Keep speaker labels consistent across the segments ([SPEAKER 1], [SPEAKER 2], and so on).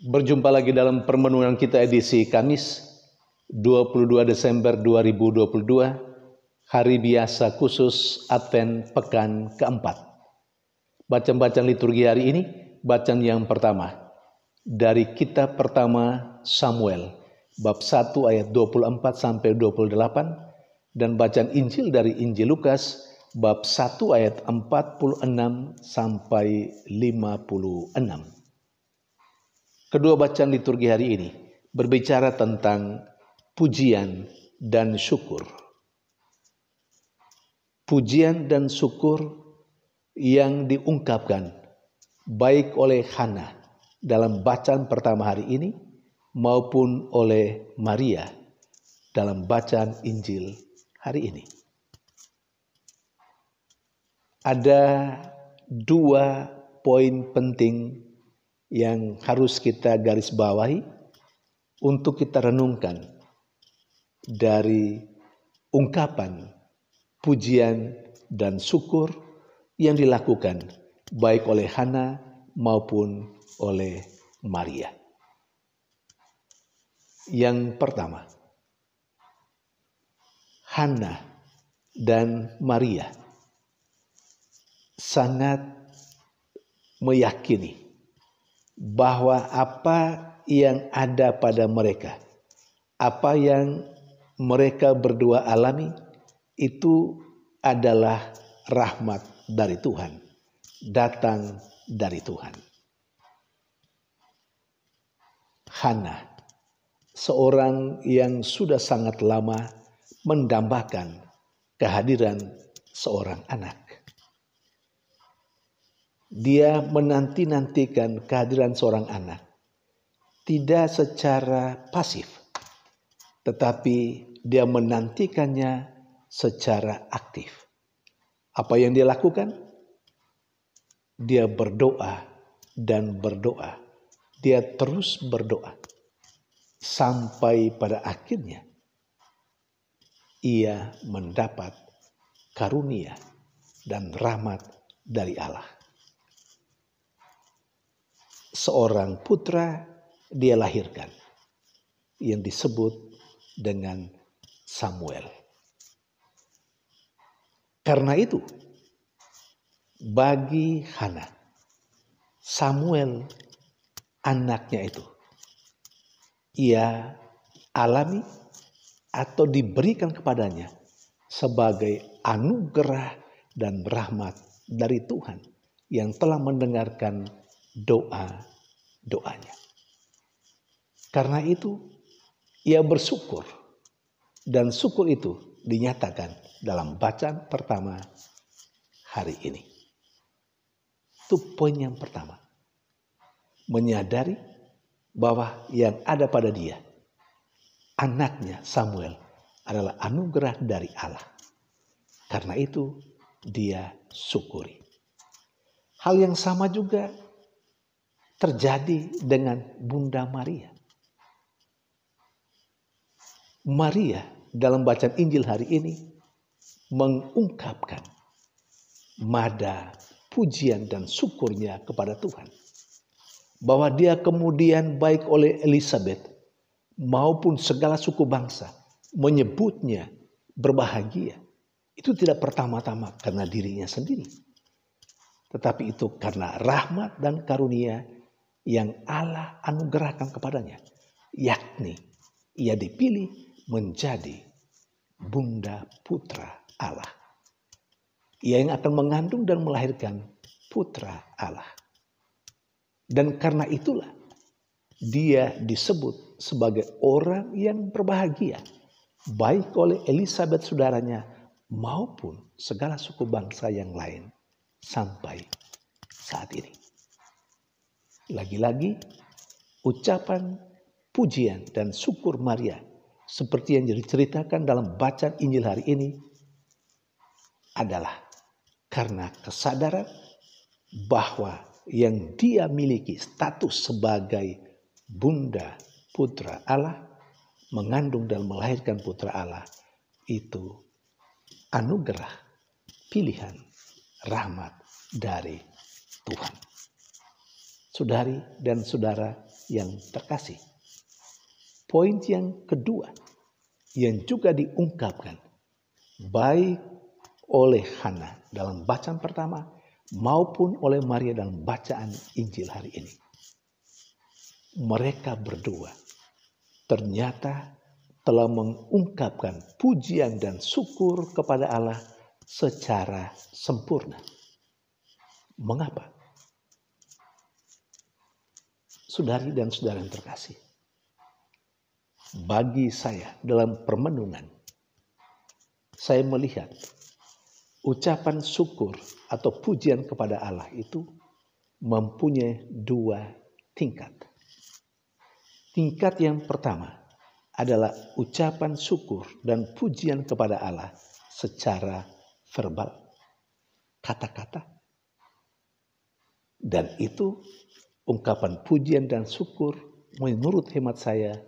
[SPEAKER 1] Berjumpa lagi dalam permenungan kita edisi Kamis 22 Desember 2022, hari biasa khusus Advent pekan keempat. Bacaan-bacaan liturgi hari ini, bacaan yang pertama dari kitab pertama Samuel bab 1 ayat 24 sampai 28 dan bacaan Injil dari Injil Lukas bab 1 ayat 46 sampai 56. Kedua bacaan liturgi hari ini berbicara tentang pujian dan syukur. Pujian dan syukur yang diungkapkan baik oleh Hana dalam bacaan pertama hari ini maupun oleh Maria dalam bacaan Injil hari ini. Ada dua poin penting yang harus kita garis bawahi untuk kita renungkan dari ungkapan pujian dan syukur yang dilakukan baik oleh Hana maupun oleh Maria. Yang pertama, Hana dan Maria sangat meyakini bahwa apa yang ada pada mereka, apa yang mereka berdua alami itu adalah rahmat dari Tuhan, datang dari Tuhan. Hana, seorang yang sudah sangat lama mendambakan kehadiran seorang anak. Dia menanti-nantikan kehadiran seorang anak, tidak secara pasif, tetapi dia menantikannya secara aktif. Apa yang dia lakukan? Dia berdoa dan berdoa. Dia terus berdoa. Sampai pada akhirnya, ia mendapat karunia dan rahmat dari Allah. Seorang putra dia lahirkan yang disebut dengan Samuel. Karena itu, bagi Hana, Samuel anaknya itu, ia alami atau diberikan kepadanya sebagai anugerah dan rahmat dari Tuhan yang telah mendengarkan doanya. Karena itu ia bersyukur, dan syukur itu dinyatakan dalam bacaan pertama hari ini. Itu poin yang pertama. Menyadari bahwa yang ada pada dia, anaknya Samuel, adalah anugerah dari Allah. Karena itu dia syukuri. Hal yang sama juga terjadi dengan Bunda Maria. Maria dalam bacaan Injil hari ini mengungkapkan nada pujian dan syukurnya kepada Tuhan. Bahwa dia kemudian baik oleh Elizabeth maupun segala suku bangsa menyebutnya berbahagia. Itu tidak pertama-tama karena dirinya sendiri. Tetapi itu karena rahmat dan karunia yang Allah anugerahkan kepadanya, yakni ia dipilih menjadi Bunda Putra Allah. Ia yang akan mengandung dan melahirkan Putra Allah. Dan karena itulah dia disebut sebagai orang yang berbahagia, baik oleh Elizabeth saudaranya maupun segala suku bangsa yang lain sampai saat ini. Lagi-lagi ucapan pujian dan syukur Maria seperti yang diceritakan dalam bacaan Injil hari ini adalah karena kesadaran bahwa yang dia miliki status sebagai Bunda Putra Allah, mengandung dan melahirkan Putra Allah, itu anugerah, pilihan, rahmat dari Tuhan. Saudari dan saudara yang terkasih, poin yang kedua yang juga diungkapkan baik oleh Hana dalam bacaan pertama maupun oleh Maria dalam bacaan Injil hari ini. Mereka berdua ternyata telah mengungkapkan pujian dan syukur kepada Allah secara sempurna. Mengapa? Saudari dan saudara yang terkasih, bagi saya dalam permenungan, saya melihat ucapan syukur atau pujian kepada Allah itu mempunyai dua tingkat. Tingkat yang pertama adalah ucapan syukur dan pujian kepada Allah secara verbal, kata-kata. Dan itu ungkapan pujian dan syukur menurut hemat saya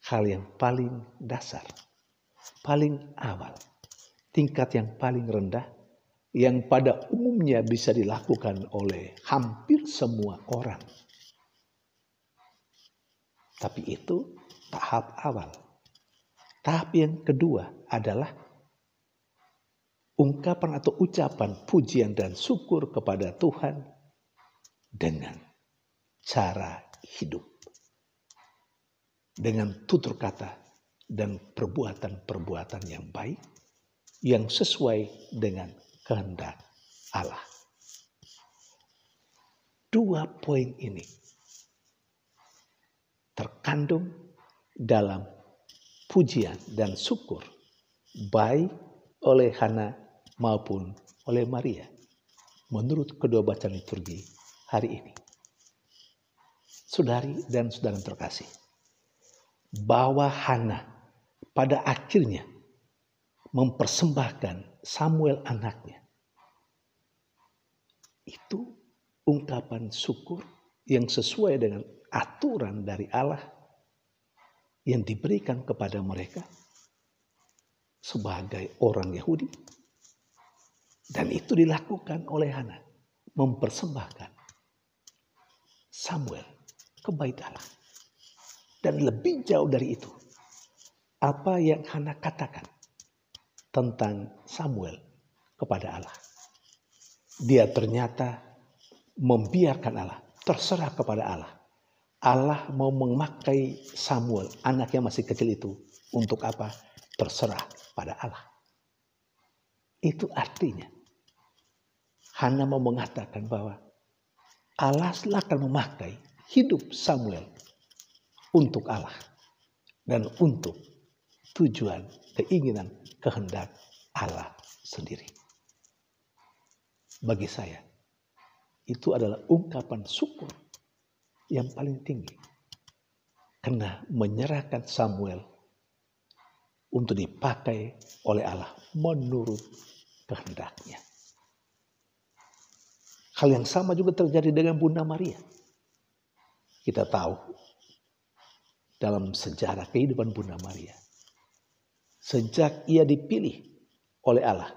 [SPEAKER 1] hal yang paling dasar, paling awal, tingkat yang paling rendah yang pada umumnya bisa dilakukan oleh hampir semua orang. Tapi itu tahap awal. Tahap yang kedua adalah ungkapan atau ucapan pujian dan syukur kepada Tuhan dengan cara hidup, dengan tutur kata dan perbuatan-perbuatan yang baik yang sesuai dengan kehendak Allah. Dua poin ini terkandung dalam pujian dan syukur baik oleh Hana maupun oleh Maria menurut kedua bacaan liturgi hari ini. Saudari dan saudara yang terkasih, bahwa Hana pada akhirnya mempersembahkan Samuel anaknya, itu ungkapan syukur yang sesuai dengan aturan dari Allah yang diberikan kepada mereka sebagai orang Yahudi. Dan itu dilakukan oleh Hana, mempersembahkan Samuel ke bait Allah. Dan lebih jauh dari itu, apa yang Hana katakan tentang Samuel kepada Allah. Dia ternyata membiarkan Allah, terserah kepada Allah. Allah mau memakai Samuel, anak yang masih kecil itu, untuk apa? Terserah pada Allah. Itu artinya Hana mau mengatakan bahwa Allah akan memakai hidup Samuel untuk Allah dan untuk tujuan, keinginan, kehendak Allah sendiri. Bagi saya, itu adalah ungkapan syukur yang paling tinggi. Karena menyerahkan Samuel untuk dipakai oleh Allah menurut kehendaknya. Hal yang sama juga terjadi dengan Bunda Maria. Kita tahu dalam sejarah kehidupan Bunda Maria, sejak ia dipilih oleh Allah,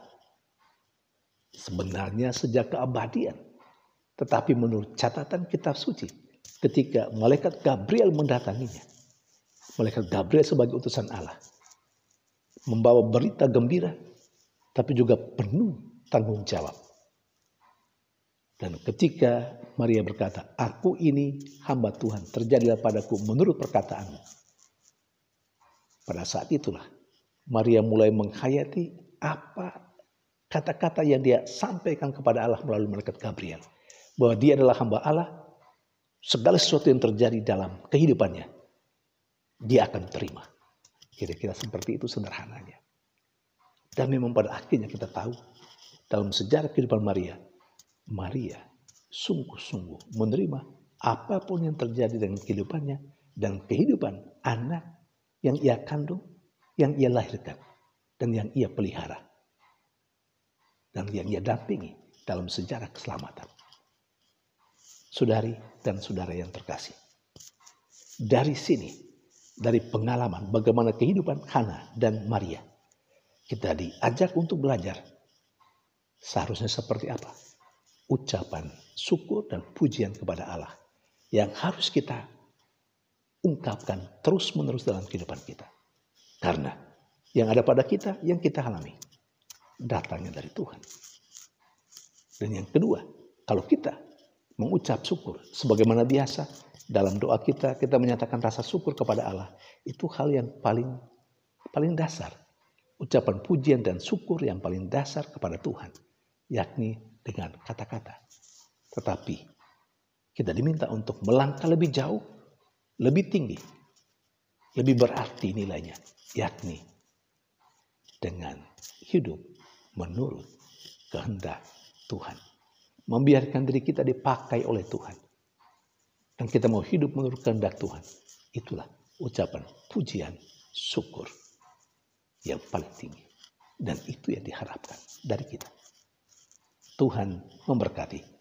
[SPEAKER 1] sebenarnya sejak keabadian, tetapi menurut catatan kitab suci, ketika malaikat Gabriel mendatanginya, malaikat Gabriel sebagai utusan Allah, membawa berita gembira, tapi juga penuh tanggung jawab. Dan ketika Maria berkata, "Aku ini hamba Tuhan, terjadilah padaku menurut perkataanmu." Pada saat itulah Maria mulai menghayati apa kata-kata yang dia sampaikan kepada Allah melalui malaikat Gabriel. Bahwa dia adalah hamba Allah, segala sesuatu yang terjadi dalam kehidupannya, dia akan terima. Kira-kira seperti itu sederhananya. Dan memang pada akhirnya kita tahu, dalam sejarah kehidupan Maria, Maria sungguh-sungguh menerima apapun yang terjadi dengan kehidupannya dan kehidupan anak yang ia kandung, yang ia lahirkan, dan yang ia pelihara, dan yang ia dampingi dalam sejarah keselamatan. Saudari dan saudara yang terkasih, dari sini, dari pengalaman bagaimana kehidupan Hana dan Maria, kita diajak untuk belajar seharusnya seperti apa ucapan syukur dan pujian kepada Allah yang harus kita ungkapkan terus-menerus dalam kehidupan kita. Karena yang ada pada kita, yang kita alami, datangnya dari Tuhan. Dan yang kedua, kalau kita mengucap syukur, sebagaimana biasa, dalam doa kita menyatakan rasa syukur kepada Allah. Itu hal yang paling dasar. Ucapan pujian dan syukur yang paling dasar kepada Tuhan. Yakni dengan kata-kata. Tetapi kita diminta untuk melangkah lebih jauh, lebih tinggi, lebih berarti nilainya. Yakni dengan hidup menurut kehendak Tuhan. Membiarkan diri kita dipakai oleh Tuhan. Dan kita mau hidup menurut kehendak Tuhan. Itulah ucapan pujian syukur yang paling tinggi. Dan itu yang diharapkan dari kita. Tuhan memberkati.